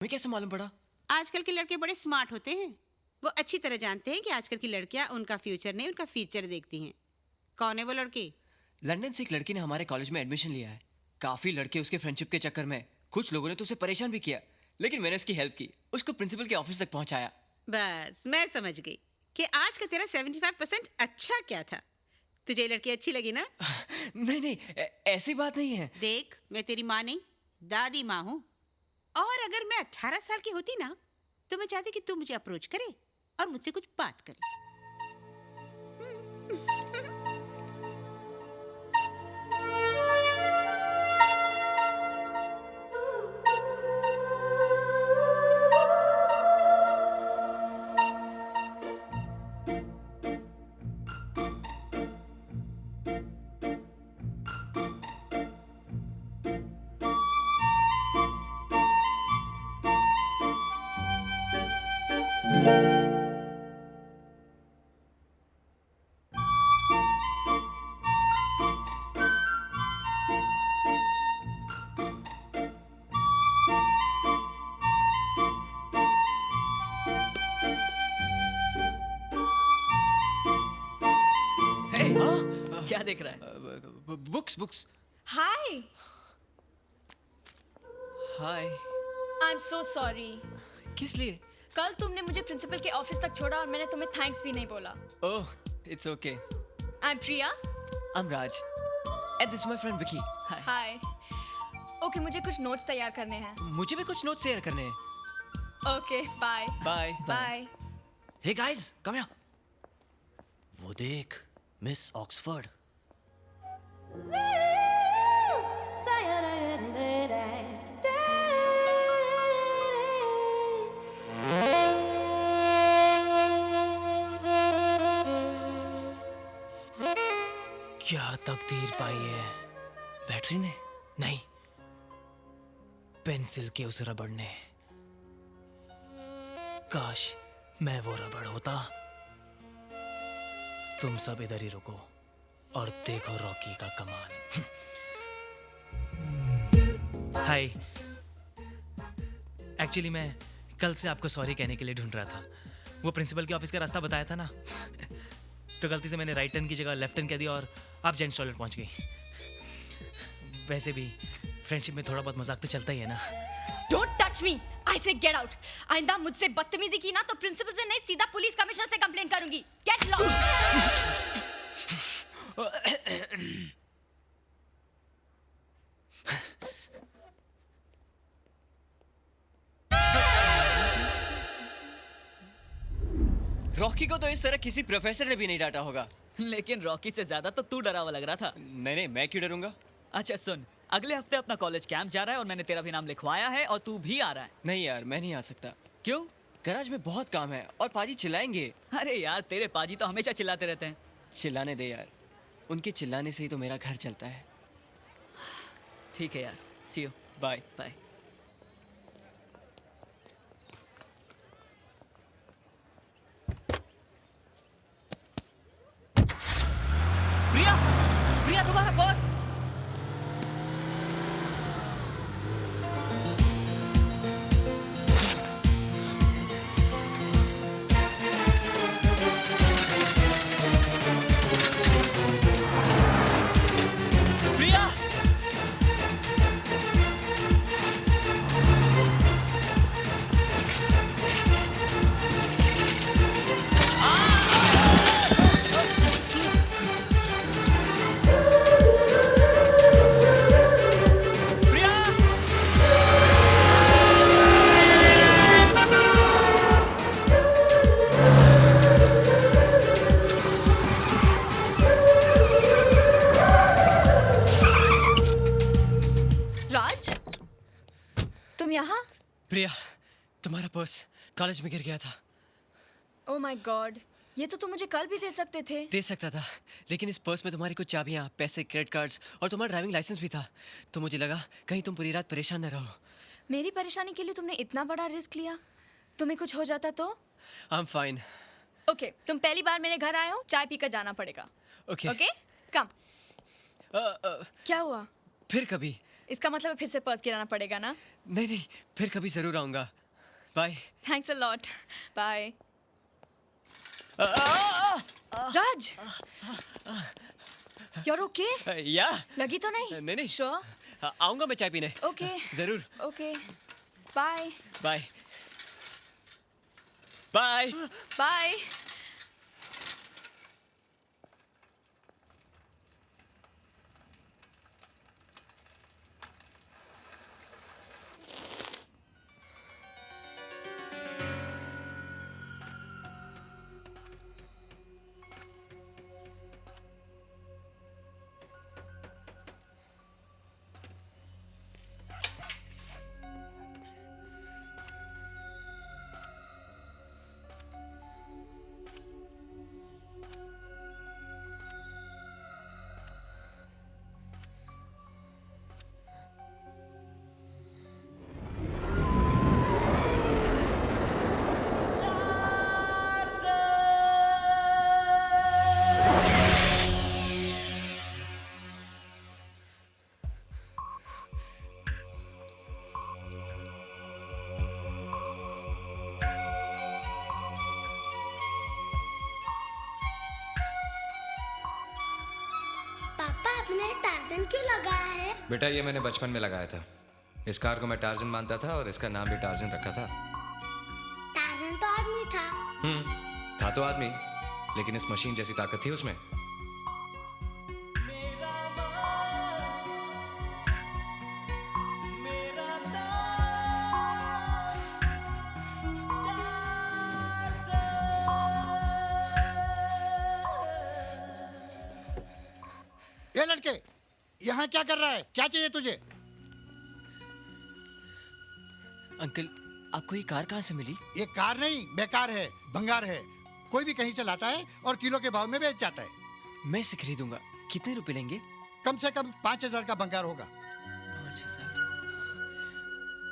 तुम्हें कैसे मालूम पड़ा? आजकल के लड़के बड़े स्मार्ट होते हैं। वो अच्छी तरह जानते हैं कि आजकल की लड़कियां उनका फ्यूचर नहीं उनका फीचर देखती हैं। कौन है वो लड़की? लंदन से एक लड़की ने हमारे कॉलेज में एडमिशन लिया है। काफी लड़के उसके फ्रेंडशिप के चक्कर में, कुछ लोगों ने तो उसे परेशान भी किया, लेकिन मैंने उसकी हेल्प की, उसको प्रिंसिपल के ऑफिस तक पहुंचाया। बस मैं समझ गई कि आज का तेरा 75% अच्छा क्या था। तुझे ये लड़की अच्छी लगी ना? नहीं नहीं, ऐसी बात नहीं है। देख, मैं तेरी माँ नहीं दादी माँ हूँ। और अगर मैं 18 साल की होती ना तो मैं चाहती कि तू मुझे अप्रोच करे और मुझसे कुछ बात करे। हे, हाँ? क्या देख रहा है? Books books. Hi, hi. I am so sorry. किस लिए? कल तुमने मुझे प्रिंसिपल के ऑफिस तक छोड़ा और मैंने तुम्हें थैंक्स भी नहीं बोला। Oh, it's okay. I am Priya. I am Raj and this is my friend Vicky. Hi. Okay, मुझे कुछ नोट्स तैयार करने हैं। मुझे भी कुछ नोट्स शेयर करने हैं। Okay, bye. Bye bye. Hey guys, come here. वो देख, मिस ऑक्सफोर्ड। क्या तकदीर पाई है। बैटरी ने? नहीं, पेंसिल के उस रबड़ ने। काश मैं वो रबड़ होता। तुम सब इधर ही रुको और देखो रॉकी का कमाल। हाय, एक्चुअली मैं कल से आपको सॉरी कहने के लिए ढूंढ रहा था। वो प्रिंसिपल के ऑफिस का रास्ता बताया था ना, तो गलती से मैंने राइट टर्न की जगह लेफ्ट टर्न कह दिया और आप जेंट्स टॉयलेट पहुंच गई। वैसे भी फ्रेंडशिप में थोड़ा बहुत मजाक तो चलता ही है ना। डोंट टच मी, आई से गेट आउट। आइंदा मुझसे बदतमीजी की ना तो प्रिंसिपल से नहीं सीधा पुलिस कमिश्नर से कंप्लेन करूंगी। Get lost. रॉकी को तो इस तरह किसी प्रोफेसर ने भी नहीं डांटा होगा। लेकिन रॉकी से ज्यादा तो तू डरा हुआ लग रहा था। नहीं नहीं, मैं क्यों डरूंगा? अच्छा सुन, अगले हफ्ते अपना कॉलेज कैंप जा रहा है और मैंने तेरा भी नाम लिखवाया है और तू भी आ रहा है। नहीं यार, मैं नहीं आ सकता। क्यों? गैराज में बहुत काम है और पाजी चिल्लाएंगे। अरे यार, तेरे पाजी तो हमेशा चिल्लाते रहते हैं। चिल्लाने दे यार, उनके चिल्लाने से ही तो मेरा घर चलता है। ठीक है यार, सी यू, बाय बाय। प्रिया, प्रिया तुम्हारा बॉस। प्रिया, प्रिया। राज, तुम यहाँ? प्रिया, तुम्हारा पर्स कॉलेज में गिर गया था। ओ माय गॉड, ये तो तुम मुझे कल भी दे सकते थे। दे सकता था, लेकिन इस पर्स में तुम्हारी कुछ चाबियां, पैसे, क्रेडिट कार्ड्स और तुम्हारा ड्राइविंग लाइसेंस भी था। तो मुझे लगा कहीं तुम पूरी रात परेशान न रहो। मेरी परेशानी के लिए तुमने इतना बड़ा रिस्क लिया। तुम्हें कुछ हो जाता तो? I am fine. ओके, तुम पहली बार मेरे घर आए हो, चाय पीकर जाना पड़ेगा। ओके। ओके, कम। क्या हुआ? फिर कभी। इसका मतलब फिर से पर्स गिराना पड़ेगा ना? नहीं नहीं, फिर कभी जरूर आऊंगा। Bye. Thanks a lot. Bye. Raj, you're okay? या लगी तो नहीं? नहीं नहीं, Sure? आऊंगा मैं चाय पीने। Okay. जरूर। Okay. Bye. Bye bye. Bye. पापा आपने टार्जन क्यों लगाया है? बेटा ये मैंने बचपन में लगाया था। इस कार को मैं टार्जन मानता था और इसका नाम भी टार्जन रखा था। टार्जन तो आदमी था। था तो आदमी, लेकिन इस मशीन जैसी ताकत थी उसमें। ये लड़के, यहाँ क्या कर रहा है? क्या चाहिए तुझे? अंकल, आपको ये कार कहाँ से मिली? ये कार नहीं, बेकार है, भंगार है। कोई भी कहीं से लाता है और किलो के भाव में बेच जाता है। मैं इसे खरीदूंगा। कितने रुपए लेंगे? कम से कम 5,000 का भंगार होगा। 5,000?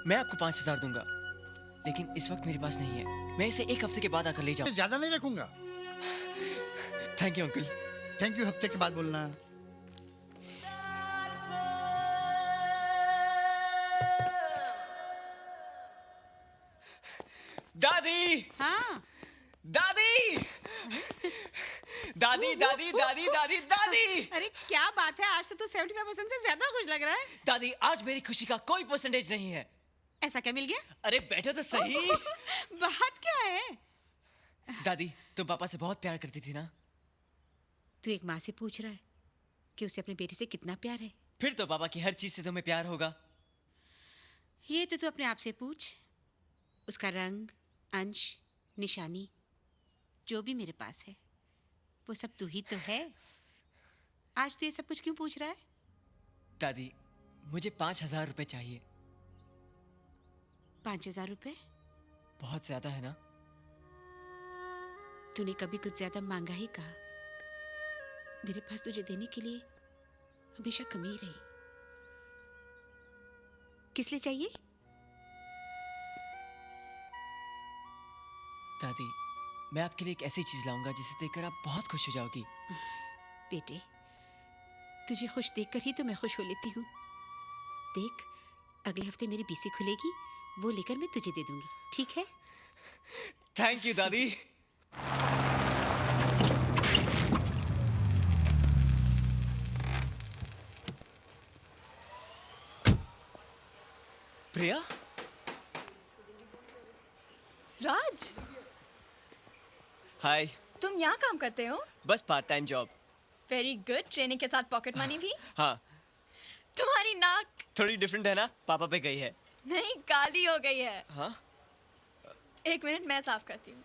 मैं आपको 5,000 दूंगा, लेकिन इस वक्त मेरे पास नहीं है। मैं इसे एक हफ्ते के बाद आकर ले जाऊँ। ज्यादा नहीं रखूंगा। Thank you uncle. Thank you हफ्ते के बाद बोलना। दादी, हाँ, दादी, दादी, दादी, दादी, दादी, दादी। अरे क्या बात है, आज तो तू 75% से ज्यादा खुश लग रहा है। दादी, आज मेरी खुशी का कोई परसेंटेज नहीं है। ऐसा क्या मिल गया? अरे बैठो तो सही। बात क्या है? दादी, तुम पापा से बहुत प्यार करती थी ना? तू एक माँ से पूछ रहा है कि उसे अपने बेटे से कितना प्यार है? फिर तो पापा की हर चीज से तुम्हें प्यार होगा। ये तो तू अपने आप से पूछ। उसका रंग, अंश, निशानी, जो भी मेरे पास है, वो सब तू ही तो है। आज तू ये सब कुछ क्यों पूछ रहा है? दादी, मुझे 5,000 रुपए चाहिए। 5,000 रुपए? बहुत ज्यादा है ना? तूने कभी कुछ ज्यादा मांगा ही कहा। मेरे पास तुझे देने के लिए हमेशा कमी ही रही। किस लिए चाहिए? दादी, मैं आपके लिए एक ऐसी चीज लाऊंगा जिसे देखकर आप बहुत खुश हो जाओगी। बेटे, तुझे खुश देखकर ही तो मैं खुश हो लेती हूँ। देख, अगले हफ्ते मेरी बीसी खुलेगी, वो लेकर मैं तुझे दे दूंगी, ठीक है? थैंक यू दादी। प्रिया, राज, हाय। तुम यहाँ काम करते हो? बस part time job. Very good. Training के साथ पॉकेट मनी भी? हाँ, तुम्हारी नाक थोड़ी डिफरेंट है ना? पापा पे गई है। नहीं, काली हो गई है। हाँ? एक मिनट, मैं साफ करती हूँ।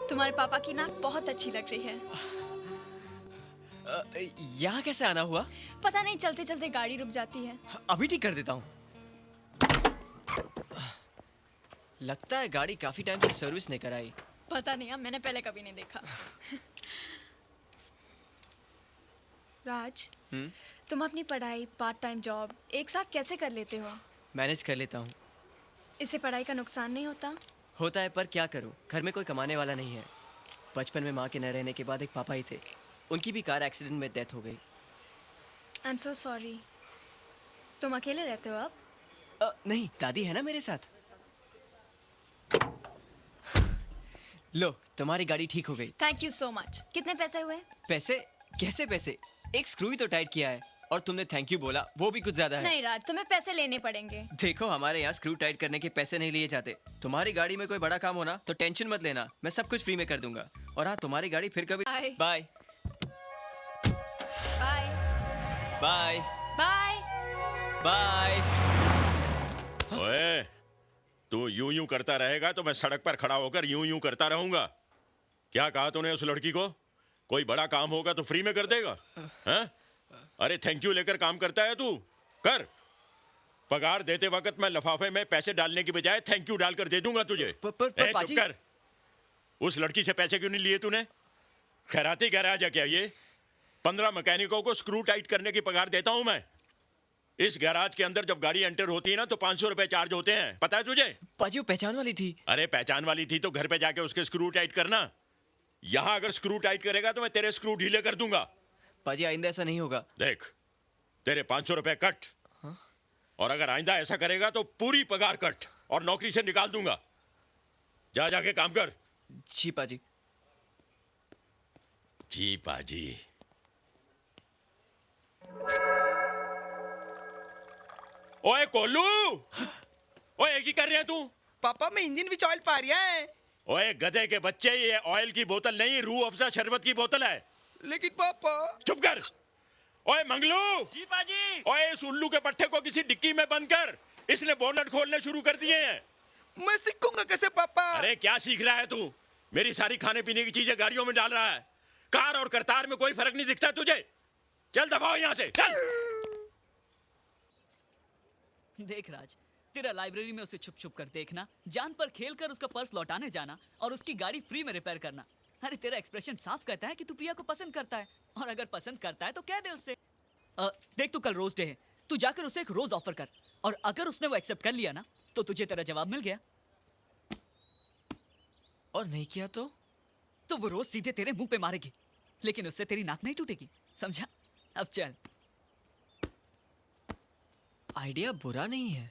तुम्हारे पापा की नाक बहुत अच्छी लग रही है। यहाँ कैसे आना हुआ? पता नहीं, चलते चलते गाड़ी रुक जाती है। अभी ठीक कर देता हूँ। लगता है गाड़ी काफी टाइम से सर्विस नहीं कराई। पता नहीं, मैंने पहले कभी नहीं देखा। राज, तुम अपनी पढ़ाई, पार्ट टाइम जॉब एक साथ कैसे कर लेते हो? मैनेज कर लेता हूँ। इससे पढ़ाई का नुकसान नहीं होता? होता है, पर क्या करूँ, घर में कोई कमाने वाला नहीं है। बचपन में माँ के न रहने के बाद एक पापा ही थे, उनकी भी कार एक्सीडेंट में डेथ हो गई। I am so sorry. तुम अकेले रहते हो अब? नहीं, दादी है ना मेरे साथ। लो, तुम्हारी गाड़ी ठीक हो गई। Thank you so much. कितने पैसे हुए? पैसे? कैसे पैसे? एक स्क्रू ही तो टाइट किया है और तुमने थैंक यू बोला, वो भी कुछ ज्यादा है। नहीं राज, तुम्हें पैसे लेने पड़ेंगे। देखो, हमारे यहाँ स्क्रू टाइट करने के पैसे नहीं लिए जाते। तुम्हारी गाड़ी में कोई बड़ा काम हो ना तो टेंशन मत लेना, मैं सब कुछ फ्री में कर दूंगा। और हाँ, तुम्हारी गाड़ी फिर कभी। Bye. Bye bye bye bye. Bye. ओए, तू यूं यूं करता रहेगा तो मैं सड़क पर खड़ा होकर यूं यूं करता रहूंगा। क्या कहा तूने उस लड़की को? कोई बड़ा काम होगा तो फ्री में कर देगा? हैं? अरे थैंक यू लेकर काम करता है तू? कर। पगार देते वक्त मैं लिफाफे में पैसे डालने की बजाय थैंक यू डालकर दे दूंगा तुझे। ए, चुप कर। उस लड़की से पैसे क्यों नहीं लिए तूने? खैराती गैराज है क्या ये? 15 मैकेनिकों को स्क्रू टाइट करने की पगार देता हूं मैं। इस गैराज के अंदर जब गाड़ी एंटर होती है ना तो 500 रुपए चार्ज होते हैं, पता है तुझे? पाजी, वो पहचान वाली थी। अरे पहचान वाली थी तो घर पे जाके उसके स्क्रू टाइट करना। यहां अगर स्क्रू टाइट करेगा तो मैं तेरे स्क्रू ढीले कर दूंगा। पाजी, आइंदा ऐसा नहीं होगा। देख, तेरे 500 रुपए कट। और अगर आइंदा ऐसा करेगा तो पूरी पगार कट और नौकरी से निकाल दूंगा। जा जाके काम कर। जी पाजी। जी पाजी। ओए कोलू, ओए की कर रहे हैं तू? पापा मैं इंजन विच ऑयल पा रहा है। ओए गधे के बच्चे, ये ऑयल की बोतल नहीं, रूह अफ़ज़ा शरबत की बोतल है। लेकिन पापा। चुप कर। ओए मंगलू। जी पाजी। ओए इस उल्लू के पट्टे को किसी डिक्की में बंद कर, इसने बोनट खोलने शुरू कर दिए हैं। मैं सीखूंगा कैसे पापा? अरे क्या सीख रहा है तू? मेरी सारी खाने पीने की चीजें गाड़ियों में डाल रहा है। कार और करतार में कोई फर्क नहीं दिखता तुझे? चल दबाओ यहाँ से, चल। देख राज, तेरा लाइब्रेरी में उसे छुप छुप कर देखना, जान पर खेल कर उसका पर्स लौटाने जाना और उसकी गाड़ी फ्री में रिपेयर करना। अरे तेरा एक्सप्रेशन साफ कहता है कि तू प्रिया को पसंद करता है, और अगर पसंद करता है तो कह दे उससे। देख, तू कल रोज डे है, तू जाकर उसे एक रोज ऑफर कर, और अगर उसने वो एक्सेप्ट कर लिया ना तो तुझे तेरा जवाब मिल गया। और नहीं किया तो वो रोज सीधे तेरे मुंह पे मारेगी, लेकिन उससे तेरी नाक नहीं टूटेगी, समझा? अब चल। आइडिया बुरा नहीं है।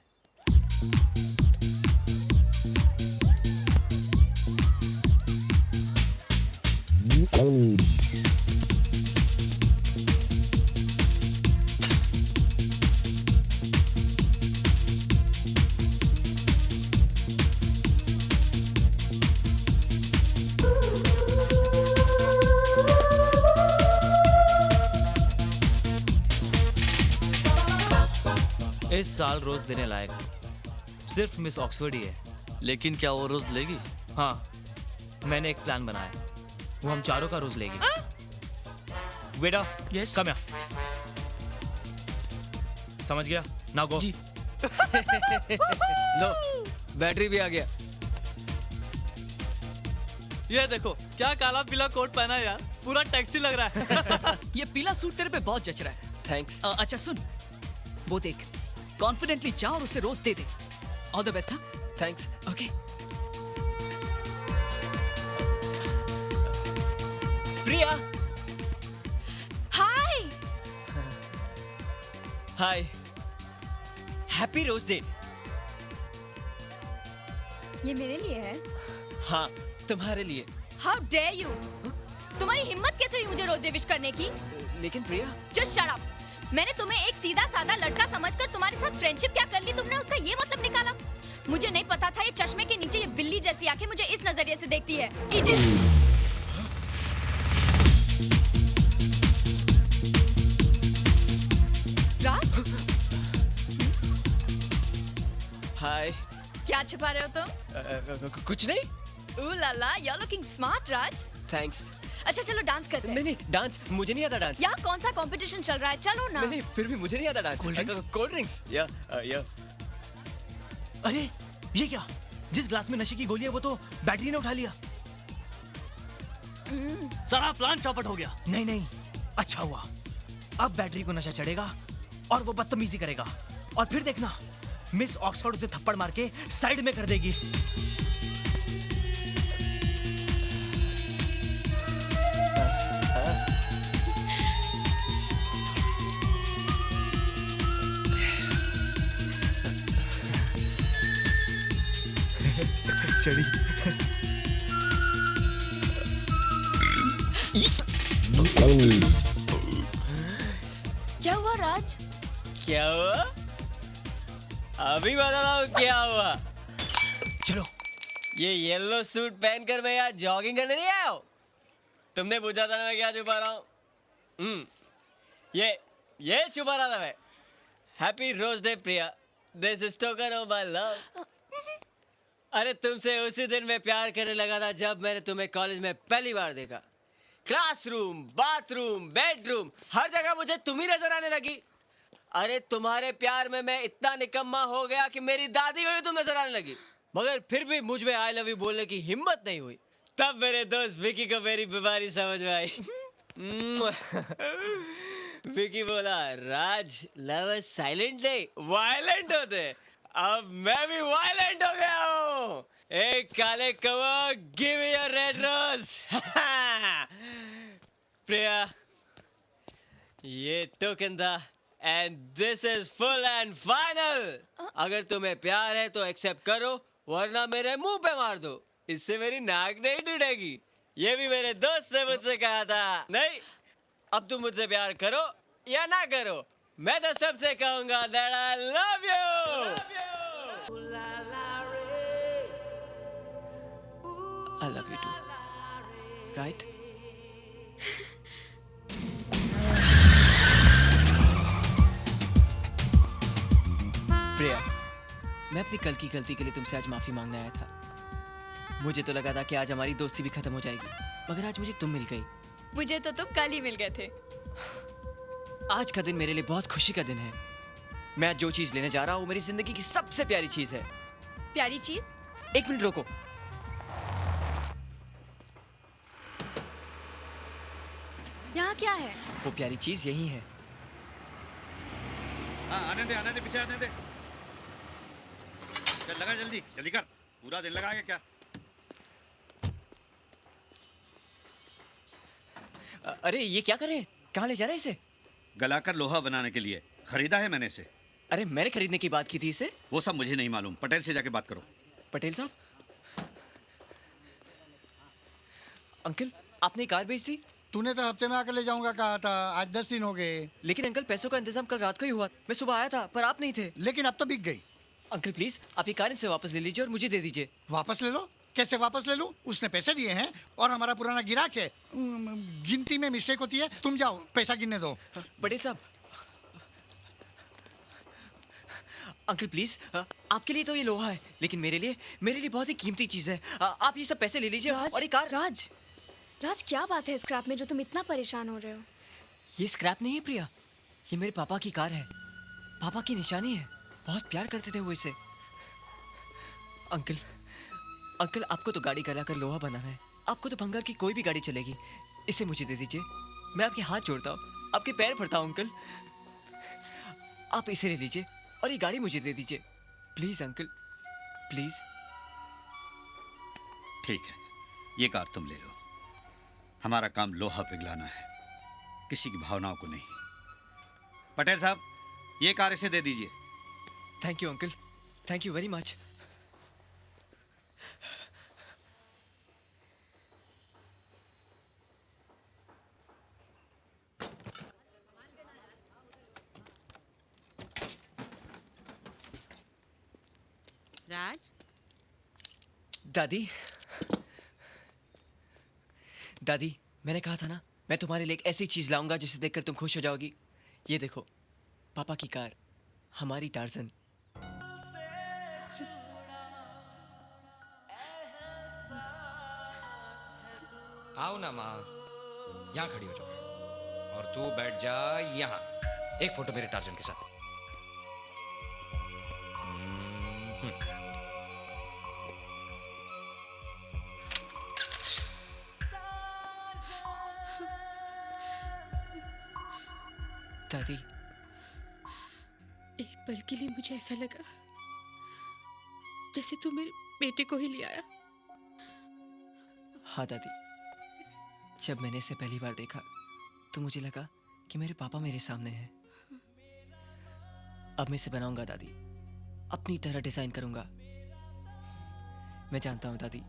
इस साल रोज देने लायक सिर्फ मिस ऑक्सफोर्ड ही है। लेकिन क्या वो रोज लेगी? हाँ, मैंने एक प्लान बनाया, वो हम चारों का रोज लेगी। बेटा, Yes? कम यहाँ। समझ गया? Now go. जी। लो, बैटरी भी आ गया। ये देखो क्या काला पीला कोट पहना है यार, पूरा टैक्सी लग रहा है। ये पीला सूट तेरे पे बहुत जच रहा है। थैंक्स। अच्छा सुन, वो देख, कॉन्फिडेंटली जा और उसे रोज दे दे। All the best. हाँ, thanks. Okay. Priya. Hi. Hi, happy rose day. ये मेरे लिए है? हाँ, तुम्हारे लिए। How dare you! तुम्हारी हिम्मत कैसे हुई मुझे रोज डे विश करने की? लेकिन प्रिया। Just shut up! मैंने तुम्हें एक सीधा साधा लड़का समझकर तुम्हारे साथ फ्रेंडशिप क्या कर ली तुमने, उसका ये मतलब निकाला? मुझे नहीं पता था ये चश्मे के नीचे ये बिल्ली जैसी आंखें मुझे इस नजरिए से देखती है। राज, हाय। क्या छिपा रहे हो तुम? कुछ नहीं। Ooh la la, you're looking smart, Raj. Thanks. अच्छा चलो डांस करते हैं। नहीं, डांस मुझे नहीं आता डांस। यहाँ कौन सा कंपटीशन चल रहा है, चलो ना। नहीं, फिर भी मुझे नहीं आता डांस। Cold drinks. या। अरे ये क्या? जिस ग्लास में नशे की गोली है वो तो बैटरी ने उठा लिया। सारा प्लान चौपट हो गया। नहीं नहीं, अच्छा हुआ। अब बैटरी को नशा चढ़ेगा और वो बदतमीजी करेगा, और फिर देखना मिस ऑक्सफोर्ड उसे थप्पड़ मार के साइड में कर देगी। चढ़ी। क्या हुआ राज? क्या हुआ? अभी बता रहा हूँ क्या हुआ। चलो। ये येलो सूट पहनकर मैं यहाँ जॉगिंग करने नहीं आया हूँ। तुमने पूछा था ना मैं क्या छुपा रहा हूँ। ये छुपा रहा था मैं। Happy rose day Priya, this is token of my love. अरे तुमसे उसी दिन मैं प्यार करने लगा था जब मैंने तुम्हें कॉलेज में पहली बार देखा। क्लासरूम, बाथरूम, बेडरूम, हर जगह मुझे तुम ही नजर आने लगी। अरे तुम्हारे प्यार में मैं इतना निकम्मा हो गया कि मेरी दादी को भी तुम नजर आने लगी, मगर फिर भी मुझ में आई लव यू बोलने की हिम्मत नहीं हुई। तब मेरे दोस्त विकी को मेरी बीमारी समझ में आई। विकी बोला, राज लव साइलेंट नहीं वायलेंट होते। अब मैं भी वायलेंट हो गया हूँ। एक काले कौवा, give me your red rose. Priya, ये टोकन था and this is full and final. अगर तुम्हें प्यार है तो एक्सेप्ट करो, वरना मेरे मुंह पे मार दो। इससे मेरी नाक नहीं टूटेगी। ये भी मेरे दोस्त ने मुझसे कहा था। नहीं, अब तुम मुझसे प्यार करो या ना करो, मैं तो सबसे कहूंगा that I love you. I love you too. Right? प्रिया, मैं अपनी कल की गलती के लिए तुमसे आज माफी मांगने आया था। मुझे तो लगा था कि आज हमारी दोस्ती भी खत्म हो जाएगी, मगर आज मुझे तुम मिल गई। मुझे तो तुम कल ही मिल गए थे। आज का दिन मेरे लिए बहुत खुशी का दिन है। मैं जो चीज लेने जा रहा हूँ मेरी जिंदगी की सबसे प्यारी चीज है। प्यारी चीज? एक मिनट रोको। यहाँ क्या है? वो प्यारी चीज यही है। हाँ, आने दे पीछे आने दे। चल लगा, जल्दी जल्दी कर। पूरा दिन लगाएगा क्या? अरे ये क्या कर रहे हैं? कहाँ ले जा रहे हैं इसे? गलाकर लोहा बनाने के लिए खरीदा है मैंने इसे। अरे मैंने खरीदने की बात की थी इसे। वो सब मुझे नहीं मालूम, पटेल से जाके बात करो। पटेल साहब, अंकल आपने कार बेच दी? तूने तो हफ्ते में आकर ले जाऊंगा कहा था, आज 10 दिन हो गए। लेकिन अंकल पैसों का इंतजाम कल रात को ही हुआ। मैं सुबह आया था पर आप नहीं थे। लेकिन अब तो बिक गई। अंकल प्लीज आप ये कार इनसे वापस ले लीजिए और मुझे दे दीजिए। वापस ले लो? कैसे वापस ले लूं? उसने पैसे दिए हैं और हमारा पुराना गिराक है। गिनती में मिस्टेक होती है। तुम जाओ पैसा गिनने दो। पटेल साहब, अंकल प्लीज, आपके लिए तो ये लोहा है, लेकिन मेरे लिए बहुत ही कीमती चीज है। आप ये सब पैसे ले लीजिए और ये कार। राज क्या बात है स्क्रैप में जो तुम इतना परेशान हो रहे हो? ये स्क्रैप नहीं है प्रिया, ये मेरे पापा की कार है। पापा की निशानी है। बहुत प्यार करते थे वो इसे। अंकल आपको तो गाड़ी गलाकर लोहा बनाना है। आपको तो भंगार की कोई भी गाड़ी चलेगी। इसे मुझे दे दीजिए। मैं आपके हाथ जोड़ता हूँ, आपके पैर पड़ता हूँ अंकल। आप इसे ले लीजिए और ये गाड़ी मुझे दे दीजिए प्लीज अंकल, प्लीज। ठीक है, ये कार तुम ले लो। हमारा काम लोहा पिघलाना है, किसी की भावनाओं को नहीं। पटेल साहब, ये कार इसे दे दीजिए। Thank you uncle, thank you very much. Raj, दादी, मैंने कहा था ना मैं तुम्हारे लिए एक ऐसी चीज लाऊंगा जिसे देखकर तुम खुश हो जाओगी। ये देखो, पापा की कार, हमारी टार्जन। आओ ना माँ, यहाँ खड़ी हो जाओ और तू बैठ जा यहाँ। एक फोटो मेरे टार्जन के साथ। दादी, एक पल के लिए मुझे ऐसा लगा जैसे तू मेरे बेटे को ही ले आया। हाँ दादी, जब मैंने इसे पहली बार देखा तो मुझे लगा कि मेरे पापा मेरे सामने हैं। अब मैं इसे बनाऊंगा दादी, अपनी तरह डिजाइन करूंगा। मैं जानता हूँ दादी,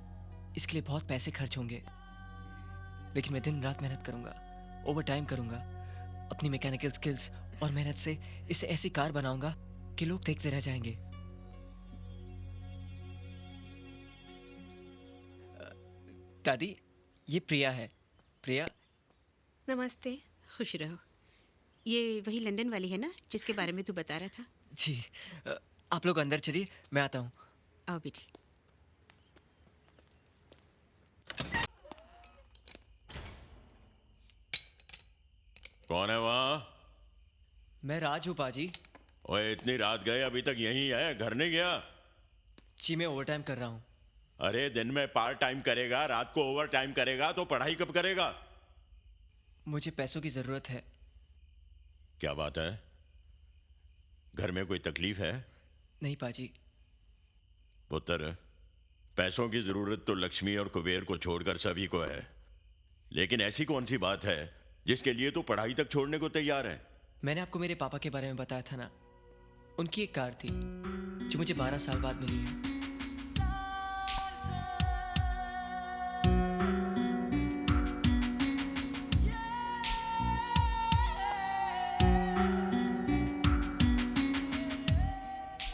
इसके लिए बहुत पैसे खर्च होंगे, लेकिन मैं दिन रात मेहनत करूंगा, ओवर टाइम करूंगा, अपनी मैकेनिकल स्किल्स और मेहनत से इसे ऐसी कार बनाऊंगा कि लोग देखते रह जाएंगे। दादी, ये प्रिया है। प्रिया, नमस्ते। खुश रहो। ये वही लंदन वाली है ना जिसके बारे में तू बता रहा था? जी। आप लोग अंदर चलिए, मैं आता हूँ। आओ बेटी। कौन है वहाँ? मैं राज हूँ पाजी। ओए, इतनी रात गए, अभी तक यहीं है, घर नहीं गया? जी, मैं ओवर टाइम कर रहा हूँ। अरे दिन में पार्ट टाइम करेगा, रात को ओवर टाइम करेगा तो पढ़ाई कब करेगा? मुझे पैसों की जरूरत है। क्या बात है? घर में कोई तकलीफ है? नहीं पाजी। पुत्र, पैसों की जरूरत तो लक्ष्मी और कुबेर को छोड़कर सभी को है, लेकिन ऐसी कौन सी बात है जिसके लिए तो पढ़ाई तक छोड़ने को तैयार है? मैंने आपको मेरे पापा के बारे में बताया था ना, उनकी एक कार थी जो मुझे 12 साल बाद मिली है।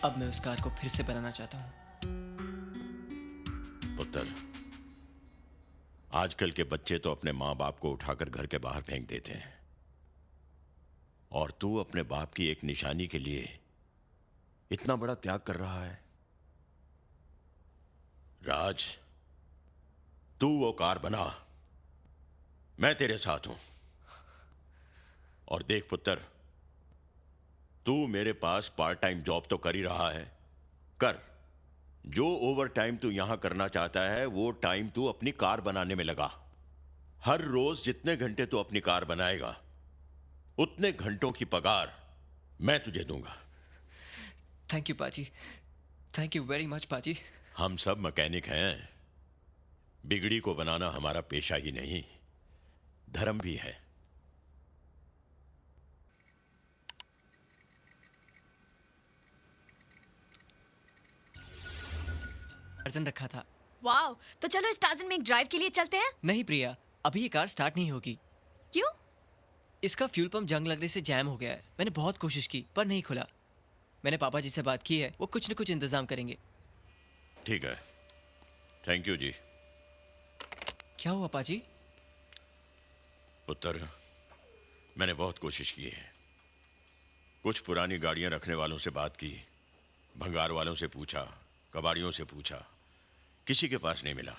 अब मैं उस कार को फिर से बनाना चाहता हूँ। पुत्र, आजकल के बच्चे तो अपने माँ बाप को उठाकर घर के बाहर फेंक देते हैं, और तू अपने बाप की एक निशानी के लिए इतना बड़ा त्याग कर रहा है। राज, तू वो कार बना, मैं तेरे साथ हूं। और देख पुत्र, तू मेरे पास पार्ट टाइम जॉब तो कर ही रहा है, कर। जो ओवर टाइम तू यहां करना चाहता है वो टाइम तू अपनी कार बनाने में लगा। हर रोज जितने घंटे तू अपनी कार बनाएगा उतने घंटों की पगार मैं तुझे दूंगा। थैंक यू पाजी, थैंक यू वेरी मच पाजी। हम सब मैकेनिक हैं, बिगड़ी को बनाना हमारा पेशा ही नहीं, धर्म भी है। टार्जन रखा था। वाओ, तो चलो इस टार्जन में एक ड्राइव के लिए चलते हैं। नहीं प्रिया, अभी ये कार स्टार्ट नहीं होगी। क्यों? इसका फ्यूल पंप जंग लगने से जैम हो गया है। मैंने बहुत कोशिश की पर नहीं खुला। मैंने पापा जी से बात की है, वो कुछ न कुछ इंतजाम करेंगे। ठीक है, थैंक यू जी। क्या हुआ पाजी? पुत्र, मैंने बहुत कोशिश की है। कुछ पुरानी गाड़ियां रखने वालों से बात की, भंगार वालों से पूछा, कबाड़ियों से पूछा, किसी के पास नहीं मिला।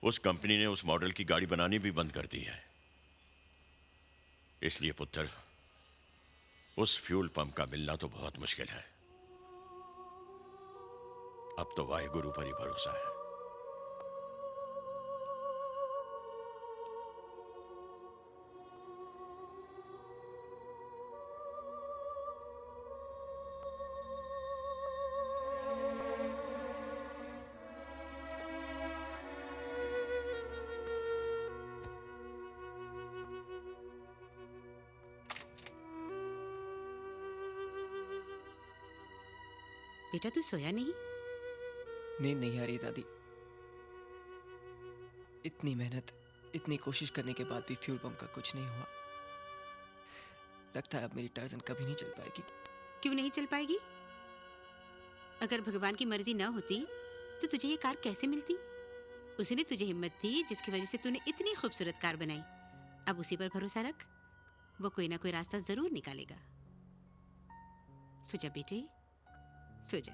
उस कंपनी ने उस मॉडल की गाड़ी बनानी भी बंद कर दी है। इसलिए पुत्र, उस फ्यूल पंप का मिलना तो बहुत मुश्किल है। अब तो वाहिगुरु पर ही भरोसा है। बेटा तू सोया नहीं? नींद नहीं आ रही दादी। इतनी मेहनत, इतनी कोशिश करने के बाद भी फ्यूल पंप का कुछ नहीं हुआ। लगता है अब मेरी टार्जन कभी नहीं चल पाएगी। क्यों नहीं चल पाएगी? अगर भगवान की मर्जी ना होती तो तुझे ये कार कैसे मिलती? उसने तुझे हिम्मत दी जिसकी वजह से तूने इतनी खूबसूरत कार बनाई। अब उसी पर भरोसा रख, वो कोई ना कोई रास्ता जरूर निकालेगा। सो जा बेटे, सो जा।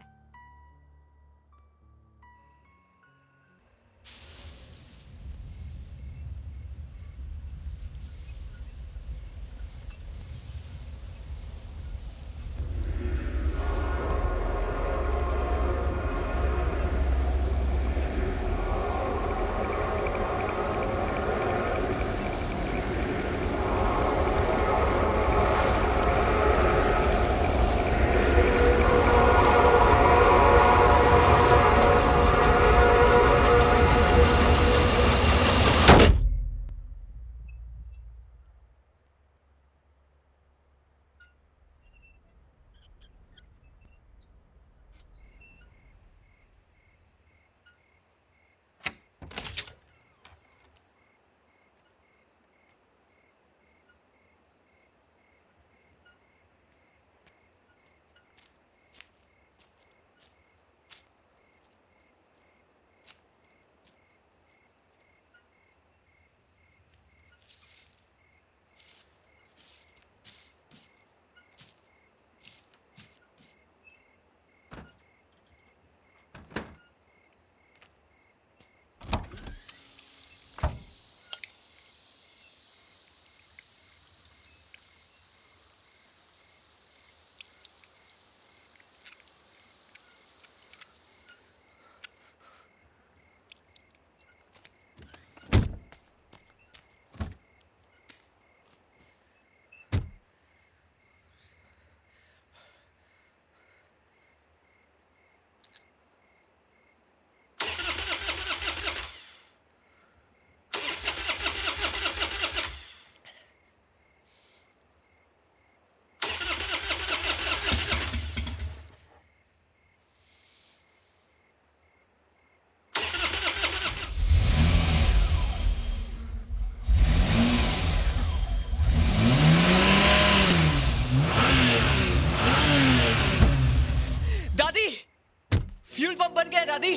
दादी,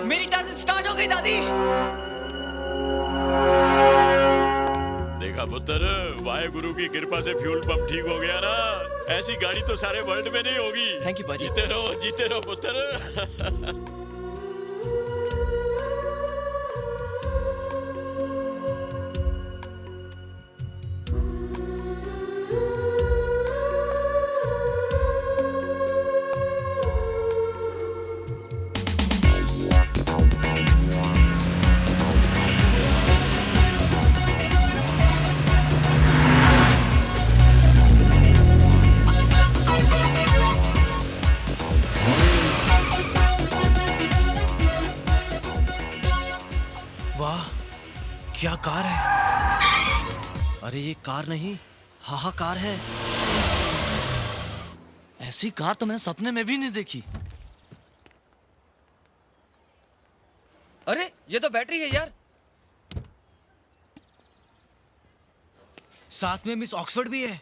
मेरी टार्जन स्टार्ट हो गई दादी। देखा पुत्र, वाहे गुरु की कृपा से फ्यूल पंप ठीक हो गया ना। ऐसी गाड़ी तो सारे वर्ल्ड में नहीं होगी। थैंक यू बाजी। जीते रहो पुत्र। वाह, क्या कार है। अरे ये कार नहीं, हाहाकार है। ऐसी कार तो मैंने सपने में भी नहीं देखी। अरे ये तो बैटरी है यार। साथ में मिस ऑक्सफोर्ड भी है।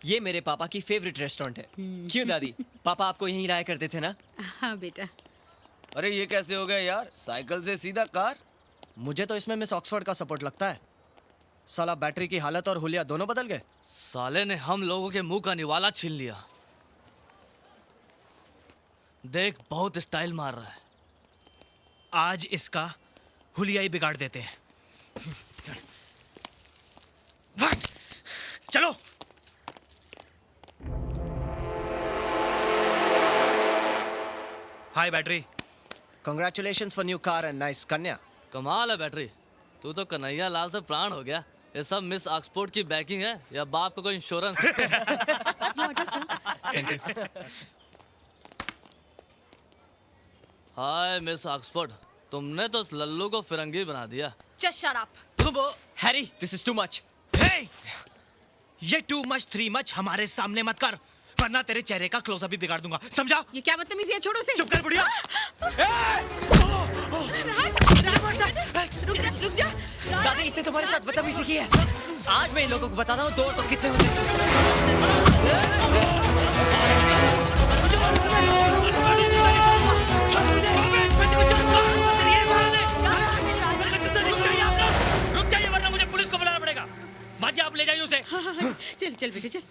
ये मेरे पापा की फेवरेट रेस्टोरेंट है। क्यों दादी, पापा आपको यहीं लाया करते थे ना? हाँ बेटा। अरे ये कैसे हो गया यार, साइकिल से सीधा कार। मुझे तो इसमें मिस ऑक्सफोर्ड का सपोर्ट लगता है। साला बैटरी की हालत और हुलिया दोनों बदल गए। साले ने हम लोगों के मुंह का निवाला छीन लिया। देख, बहुत स्टाइल मार रहा है। आज इसका हुलिया ही बिगाड़ देते हैं। चलो। हाय battery. Congratulations for new car and nice कन्या। कमाल है बैटरी, तू तो कन्हैया लाल से प्राण हो गया। ये सब मिस ऑक्सफोर्ड की बैकिंग है या बाप को कोई इंश्योरेंस? हाय मिस ऑक्सफोर्ड, तुमने तो उस लल्लू को फिरंगी बना दिया। Just shut up. Harry, this is too much. Hey! ये टू मच 3 मच हमारे सामने मत कर, वरना तेरे चेहरे का क्लोजअप भी बिगाड़ दूंगा, समझा? ये क्या बदतमीजी है, छोड़ो उसे। चुप कर बुढ़िया। रुक जा। दादी, इसने तुम्हारे साथ बदतमीजी की है। आज मैं इन लोगों को बताता हूँ दो तो कितने होते हैं। रुक जाइए वरना मुझे पुलिस को बुलाना पड़ेगा। बाजी, आप ले जाइए उसे। चल चल बेटे चल।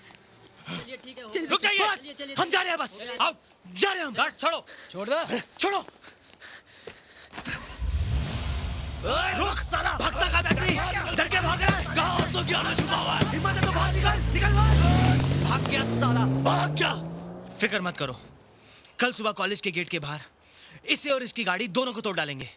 रुक जाइए, हम जा रहे हैं बस। आओ, जा रहे हैं हम। छोड़ो, छोड़ दे। छोड़ो। रुक साला, भागता का बैटरी, डर के भाग रहा है। कहाँ तो क्या छुपा हुआ है? हिम्मत है तो बाहर निकल, निकल बाहर। भाग गया साला, भाग गया। फिक्र मत करो, कल सुबह कॉलेज के गेट के बाहर इसे और इसकी गाड़ी दोनों को तोड़ डालेंगे।